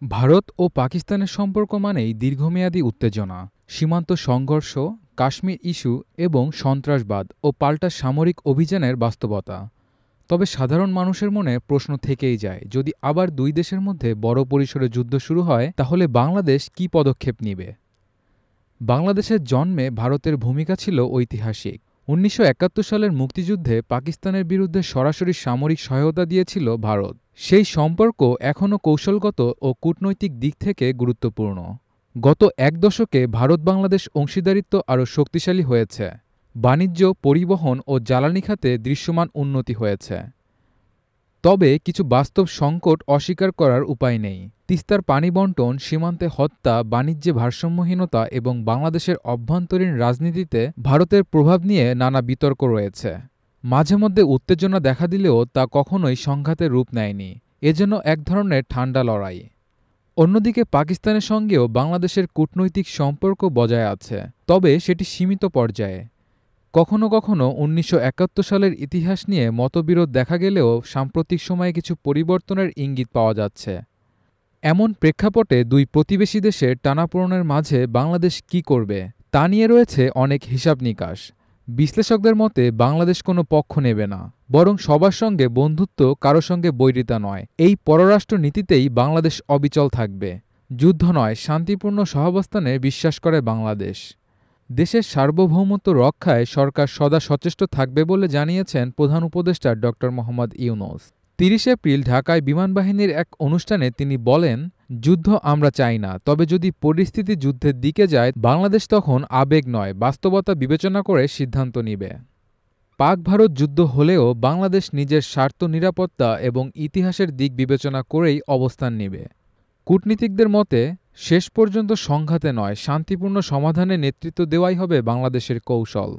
ভারত ও পাকিস্তানের সম্পর্ক মানেই দীর্ঘমেয়াদী উত্তেজনা, সীমান্ত সংঘর্ষ, কাশ্মীর ইস্যু এবং সন্ত্রাসবাদ ও পাল্টা সামরিক অভিযানের বাস্তবতা। তবে সাধারণ মানুষের মনে প্রশ্ন থেকেই যায়, যদি আবার দুই দেশের মধ্যে বড় পরিসরে যুদ্ধ শুরু হয় তাহলে বাংলাদেশ কী পদক্ষেপ নেবে। বাংলাদেশের জন্মে ভারতের ভূমিকা ছিল ঐতিহাসিক। ১৯৭১ সালের মুক্তিযুদ্ধে পাকিস্তানের বিরুদ্ধে সরাসরি সামরিক সহায়তা দিয়েছিল ভারত। সেই সম্পর্ক এখনও কৌশলগত ও কূটনৈতিক দিক থেকে গুরুত্বপূর্ণ। গত এক দশকে ভারত বাংলাদেশ অংশীদারিত্ব আরও শক্তিশালী হয়েছে। বাণিজ্য, পরিবহন ও জ্বালানি খাতে দৃশ্যমান উন্নতি হয়েছে। তবে কিছু বাস্তব সংকট অস্বীকার করার উপায় নেই। তিস্তার পানি বণ্টন, সীমান্তে হত্যা, বাণিজ্যে ভারসাম্যহীনতা এবং বাংলাদেশের অভ্যন্তরীণ রাজনীতিতে ভারতের প্রভাব নিয়ে নানা বিতর্ক রয়েছে। মাঝে মধ্যে উত্তেজনা দেখা দিলেও তা কখনোই সংঘাতের রূপ নেয়নি। এ যেন এক ধরনের ঠান্ডা লড়াই। অন্যদিকে পাকিস্তানের সঙ্গেও বাংলাদেশের কূটনৈতিক সম্পর্ক বজায় আছে, তবে সেটি সীমিত পর্যায়ে। কখনো কখনো ১৯৭১ সালের ইতিহাস নিয়ে মতবিরোধ দেখা গেলেও সাম্প্রতিক সময়ে কিছু পরিবর্তনের ইঙ্গিত পাওয়া যাচ্ছে। এমন প্রেক্ষাপটে দুই প্রতিবেশী দেশের টানাপোড়েনের মাঝে বাংলাদেশ কী করবে তা নিয়ে রয়েছে অনেক হিসাব নিকাশ। বিশ্লেষকদের মতে বাংলাদেশ কোনো পক্ষ নেবে না, বরং সবার সঙ্গে বন্ধুত্ব, কারো সঙ্গে বৈরিতা নয়, এই পররাষ্ট্র নীতিতেই বাংলাদেশ অবিচল থাকবে। যুদ্ধ নয়, শান্তিপূর্ণ সহাবস্থানে বিশ্বাস করে বাংলাদেশ। দেশের সার্বভৌমত্ব রক্ষায় সরকার সদা সচেষ্ট থাকবে বলে জানিয়েছেন প্রধান উপদেষ্টা ড. মোহাম্মদ ইউনূস। ৩০ এপ্রিল ঢাকায় বিমানবাহিনীর এক অনুষ্ঠানে তিনি বলেন, যুদ্ধ আমরা চাই না, তবে যদি পরিস্থিতি যুদ্ধের দিকে যায় বাংলাদেশ তখন আবেগ নয়, বাস্তবতা বিবেচনা করে সিদ্ধান্ত নিবে। পাক ভারত যুদ্ধ হলেও বাংলাদেশ নিজের স্বার্থ, নিরাপত্তা এবং ইতিহাসের দিক বিবেচনা করেই অবস্থান নেবে। কূটনীতিকদের মতে শেষ পর্যন্ত সংঘাতে নয়, শান্তিপূর্ণ সমাধানে নেতৃত্ব দেওয়াই হবে বাংলাদেশের কৌশল।